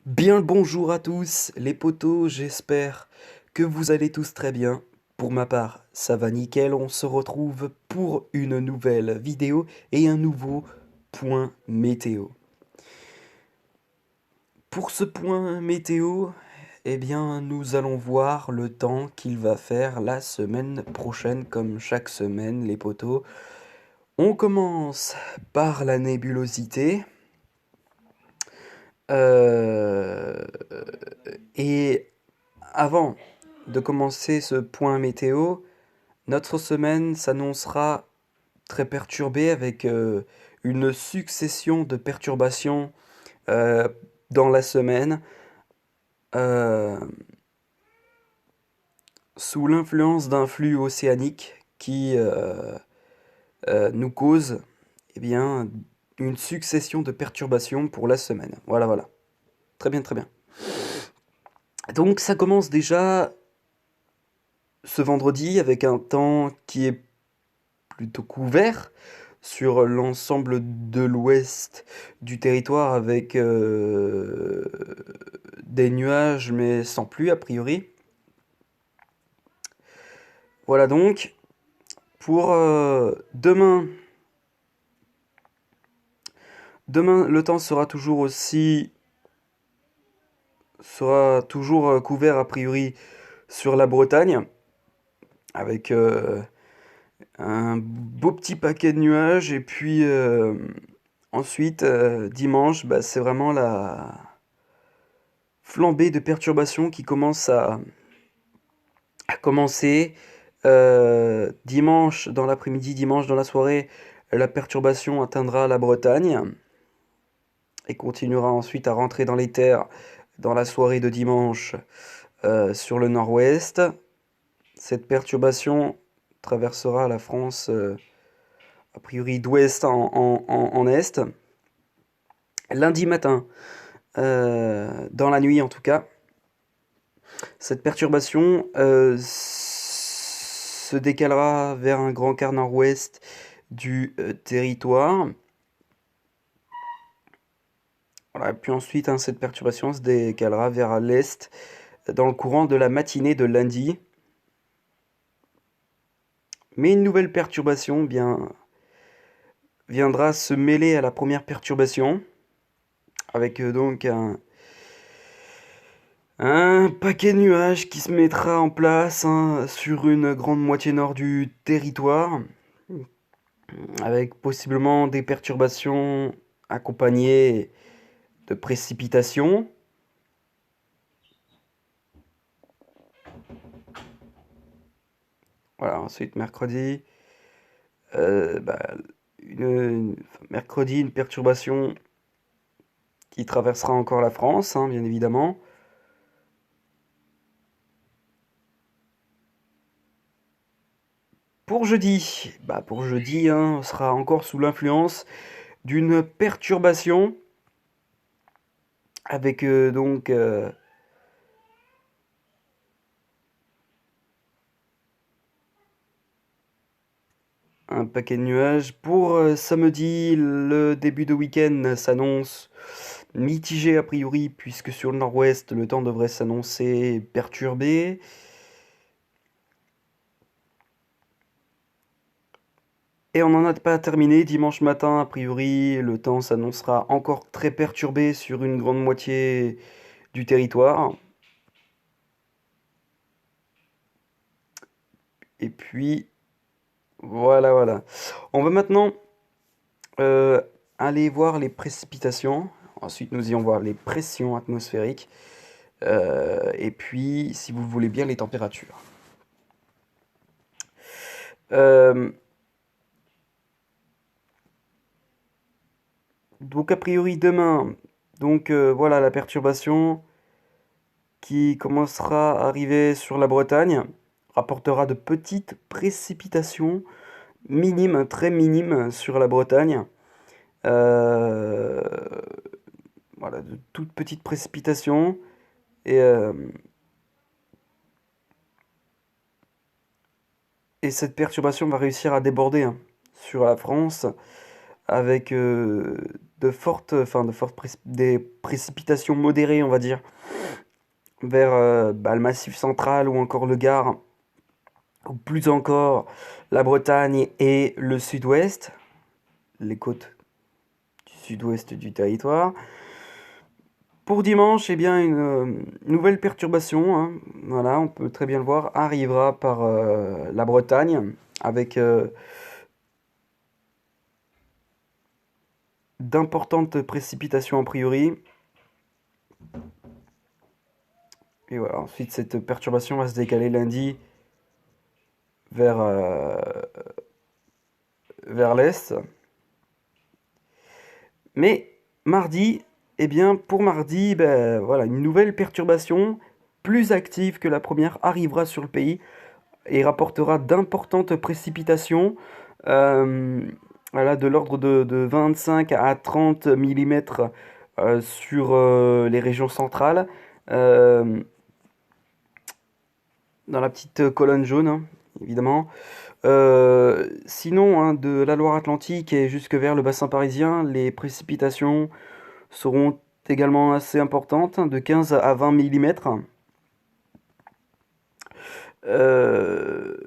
Bien le bonjour à tous les potos, j'espère que vous allez tous très bien. Pour ma part, ça va nickel, on se retrouve pour une nouvelle vidéo et un nouveau point météo. Pour ce point météo, eh bien, nous allons voir le temps qu'il va faire la semaine prochaine, comme chaque semaine, les potos. On commence par la nébulosité. Euh, et avant de commencer ce point météo, notre semaine s'annoncera très perturbée avec une succession de perturbations euh, dans la semaine euh, sous l'influence d'un flux océanique qui nous cause eh bien, une succession de perturbations pour la semaine. Voilà, voilà. Très bien, très bien. Donc ça commence déjà ce vendredi avec un temps qui est plutôt couvert sur l'ensemble de l'ouest du territoire avec des nuages mais sans pluie a priori. Voilà donc pour demain. Demain le temps sera toujours couvert a priori sur la Bretagne avec un beau petit paquet de nuages et puis ensuite dimanche bah, c'est vraiment la flambée de perturbations qui commence à commencer. Dimanche dans l'après-midi, dimanche dans la soirée, la perturbation atteindra la Bretagne et continuera ensuite à rentrer dans les terres dans la soirée de dimanche sur le nord-ouest. Cette perturbation traversera la France a priori d'ouest en est. Lundi matin, dans la nuit en tout cas, cette perturbation se décalera vers un grand quart nord-ouest du territoire. Voilà, puis ensuite, hein, cette perturbation se décalera vers l'est dans le courant de la matinée de lundi. Mais une nouvelle perturbation bien, viendra se mêler à la première perturbation, avec donc un paquet de nuages qui se mettra en place hein, sur une grande moitié nord du territoire, avec possiblement des perturbations accompagnées de précipitations. Voilà, ensuite mercredi, bah, mercredi, une perturbation qui traversera encore la France, hein, bien évidemment. Pour jeudi, hein, on sera encore sous l'influence d'une perturbation avec donc un paquet de nuages. Pour samedi, le début de week-end s'annonce mitigé a priori, puisque sur le nord-ouest, le temps devrait s'annoncer perturbé. Et on n'en a pas terminé. Dimanche matin, a priori, le temps s'annoncera encore très perturbé sur une grande moitié du territoire. Et puis, voilà, voilà. On va maintenant euh, aller voir les précipitations. Ensuite, nous allons voir les pressions atmosphériques. Et puis, si vous le voulez bien, les températures. Euh, donc, a priori, demain, donc voilà la perturbation qui commencera à arriver sur la Bretagne rapportera de petites précipitations minimes, très minimes sur la Bretagne. Euh, voilà, de toutes petites précipitations. Et, euh, et cette perturbation va réussir à déborder hein, sur la France avec des précipitations modérées, on va dire, vers le Massif central ou encore le Gard, ou plus encore la Bretagne et le sud-ouest, les côtes du sud-ouest du territoire. Pour dimanche, eh bien, une nouvelle perturbation, hein, voilà, on peut très bien le voir, arrivera par la Bretagne avec d'importantes précipitations a priori. Et voilà, ensuite cette perturbation va se décaler lundi vers, vers l'est. Mais mardi, eh bien, pour mardi, ben, voilà, une nouvelle perturbation plus active que la première arrivera sur le pays et rapportera d'importantes précipitations, euh, voilà, de l'ordre de 25 à 30 mm sur les régions centrales, euh, dans la petite colonne jaune, hein, évidemment. Sinon, hein, de la Loire-Atlantique et jusque vers le bassin parisien, les précipitations seront également assez importantes, hein, de 15 à 20 mm. Euh,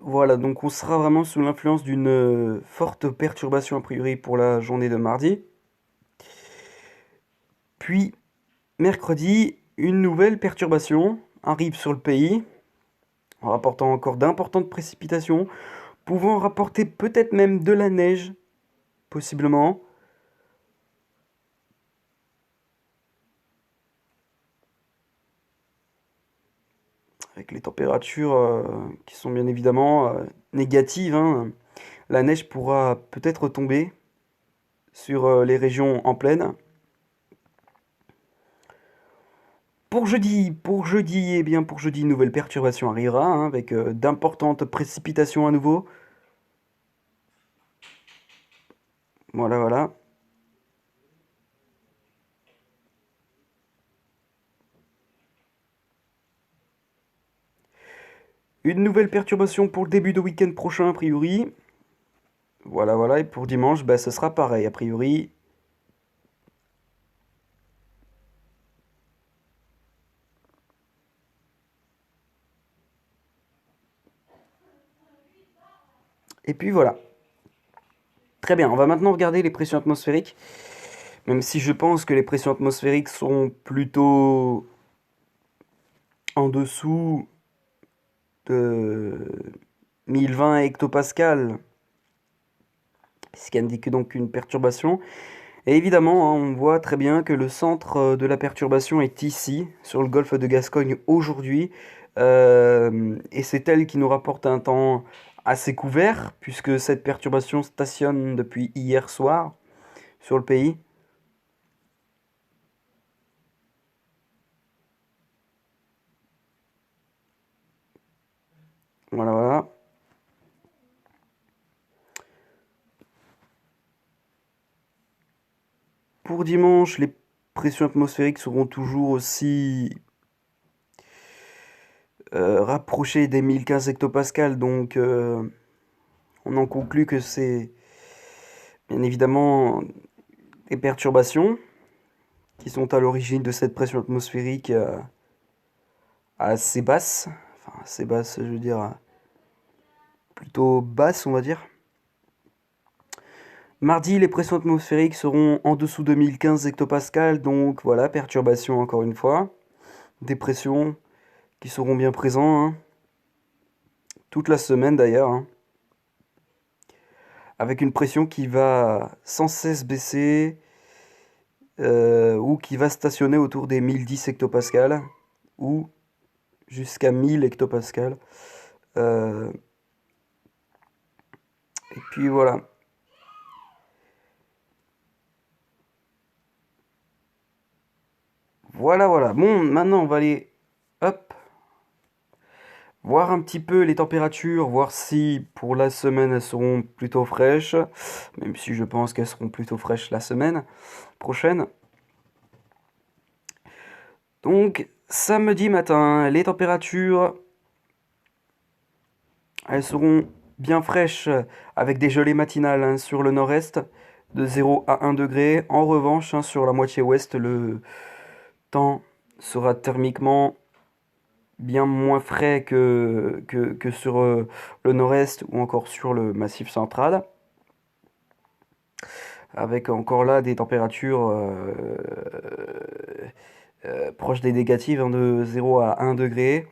voilà, donc on sera vraiment sous l'influence d'une forte perturbation a priori pour la journée de mardi. Puis, mercredi, une nouvelle perturbation arrive sur le pays, en rapportant encore d'importantes précipitations, pouvant rapporter peut-être même de la neige, possiblement. Avec les températures qui sont bien évidemment négatives, hein, la neige pourra peut-être tomber sur les régions en plaine. Pour jeudi, une nouvelle perturbation arrivera, hein, avec d'importantes précipitations à nouveau. Voilà, voilà. Une nouvelle perturbation pour le début de week-end prochain, a priori. Voilà, voilà. Et pour dimanche, bah, ce sera pareil, a priori. Et puis voilà. Très bien, on va maintenant regarder les pressions atmosphériques. Même si je pense que les pressions atmosphériques sont plutôt en dessous de 1020 hectopascales, ce qui indique donc une perturbation. Et évidemment, hein, on voit très bien que le centre de la perturbation est ici, sur le golfe de Gascogne aujourd'hui. Et c'est elle qui nous rapporte un temps assez couvert, puisque cette perturbation stationne depuis hier soir sur le pays. Voilà, voilà. Pour dimanche, les pressions atmosphériques seront toujours aussi rapprochées des 1015 hectopascales, donc on en conclut que c'est bien évidemment des perturbations qui sont à l'origine de cette pression atmosphérique assez basse. Enfin, assez basse, je veux dire, plutôt basse, on va dire. Mardi, les pressions atmosphériques seront en dessous de 1015 hectopascales, donc voilà, perturbation encore une fois. Des pressions qui seront bien présents, hein, toute la semaine d'ailleurs, hein, avec une pression qui va sans cesse baisser, ou qui va stationner autour des 1010 hectopascales, ou jusqu'à 1000 hectopascales. Euh, et puis voilà. Voilà, voilà. Bon, maintenant on va aller, hop, voir un petit peu les températures, voir si pour la semaine elles seront plutôt fraîches, même si je pense qu'elles seront plutôt fraîches la semaine prochaine. Donc, samedi matin, les températures, elles seront bien fraîche avec des gelées matinales hein, sur le nord-est de 0 à 1 degré. En revanche, hein, sur la moitié ouest, le temps sera thermiquement bien moins frais que sur le nord-est ou encore sur le massif central, avec encore là des températures proches des négatives, hein, de 0 à 1 degré.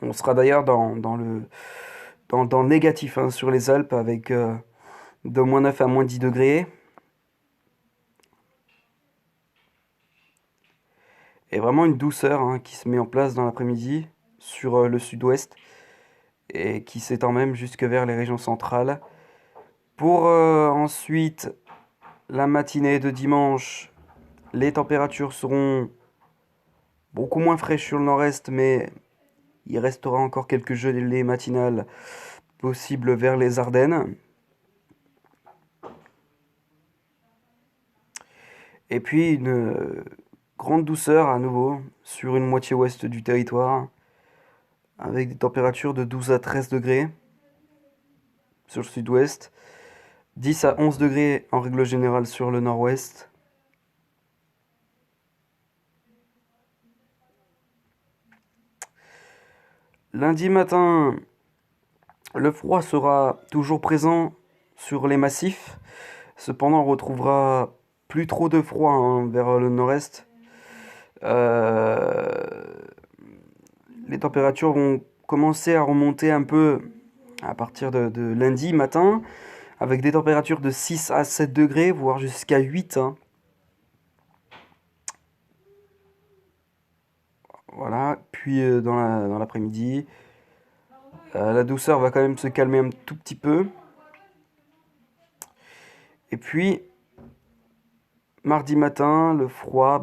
On sera d'ailleurs dans le négatif hein, sur les Alpes avec de moins 9 à moins 10 degrés. Et vraiment une douceur hein, qui se met en place dans l'après-midi sur le sud-ouest et qui s'étend même jusque vers les régions centrales. Pour ensuite la matinée de dimanche, les températures seront beaucoup moins fraîches sur le nord-est, mais il restera encore quelques gelées matinales possibles vers les Ardennes. Et puis une grande douceur à nouveau sur une moitié ouest du territoire, avec des températures de 12 à 13 degrés sur le sud-ouest, 10 à 11 degrés en règle générale sur le nord-ouest. Lundi matin, le froid sera toujours présent sur les massifs. Cependant, on retrouvera plus trop de froid hein, vers le nord-est. Les températures vont commencer à remonter un peu à partir de lundi matin, avec des températures de 6 à 7 degrés, voire jusqu'à 8. Hein. Voilà, puis dans l'après-midi, la douceur va quand même se calmer un tout petit peu. Et puis, mardi matin, le froid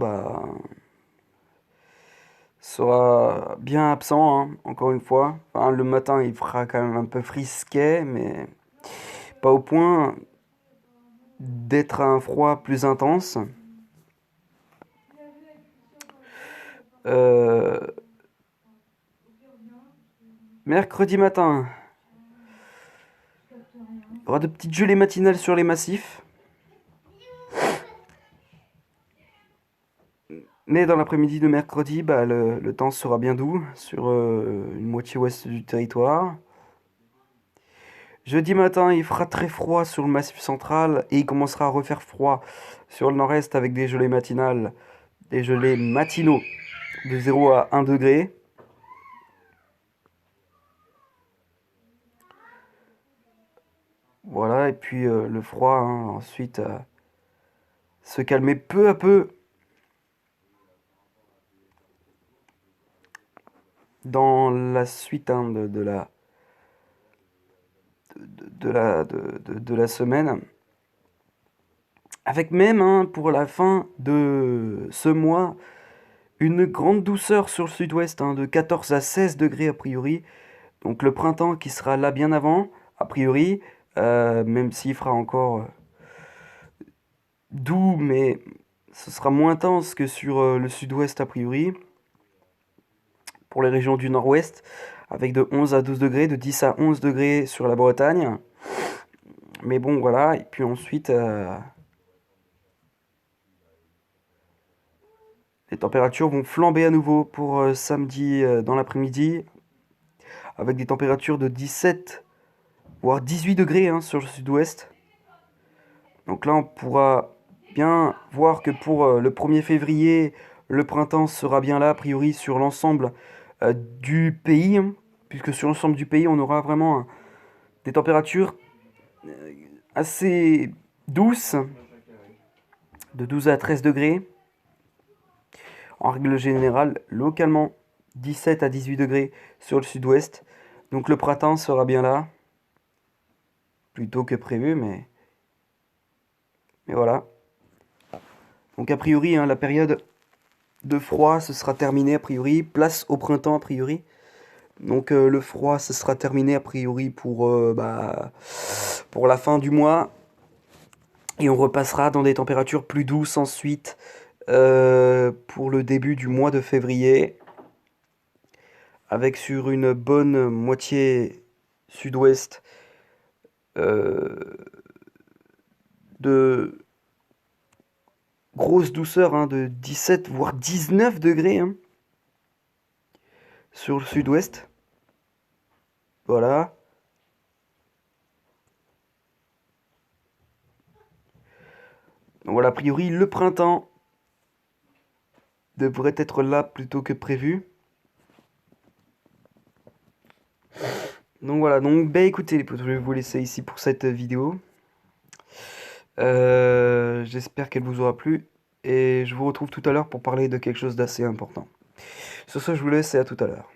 sera bien absent, hein, encore une fois. Enfin, le matin, il fera quand même un peu frisquet, mais pas au point d'être un froid plus intense. Euh, Mercredi matin, il y aura de petites gelées matinales sur les massifs. Mais dans l'après-midi de mercredi, le temps sera bien doux sur une moitié ouest du territoire. Jeudi matin, il fera très froid sur le massif central et il commencera à refaire froid sur le nord-est avec des gelées matinales, des gelées matinaux de 0 à 1 degré. Voilà, et puis le froid hein, ensuite se calmer peu à peu dans la suite hein, de la semaine. Avec même hein, pour la fin de ce mois, une grande douceur sur le sud-ouest hein, de 14 à 16 degrés a priori. Donc le printemps qui sera là bien avant, a priori, même s'il fera encore doux, mais ce sera moins intense que sur le sud-ouest a priori. Pour les régions du nord-ouest, avec de 11 à 12 degrés, de 10 à 11 degrés sur la Bretagne. Mais bon, voilà. Et puis ensuite, les températures vont flamber à nouveau pour samedi dans l'après-midi, avec des températures de 17 voire 18 degrés hein, sur le sud-ouest. Donc là, on pourra bien voir que pour le 1er février, le printemps sera bien là, a priori, sur l'ensemble du pays, hein, puisque sur l'ensemble du pays, on aura vraiment des températures assez douces, de 12 à 13 degrés. En règle générale, localement, 17 à 18 degrés sur le sud-ouest. Donc le printemps sera bien là, plus tôt que prévu, mais voilà. Donc a priori, hein, la période de froid, ce sera terminé a priori. Place au printemps a priori. Donc le froid, ce sera terminé a priori pour la fin du mois. Et on repassera dans des températures plus douces ensuite pour le début du mois de février. Avec sur une bonne moitié sud-ouest euh, de grosse douceur, hein, de 17 voire 19 degrés, hein, sur le sud-ouest. Voilà. Donc voilà, a priori, le printemps devrait être là plutôt que prévu. Donc voilà, donc bah écoutez les potes, je vais vous laisser ici pour cette vidéo. J'espère qu'elle vous aura plu et je vous retrouve tout à l'heure pour parler de quelque chose d'assez important. Sur ce, je vous laisse et à tout à l'heure.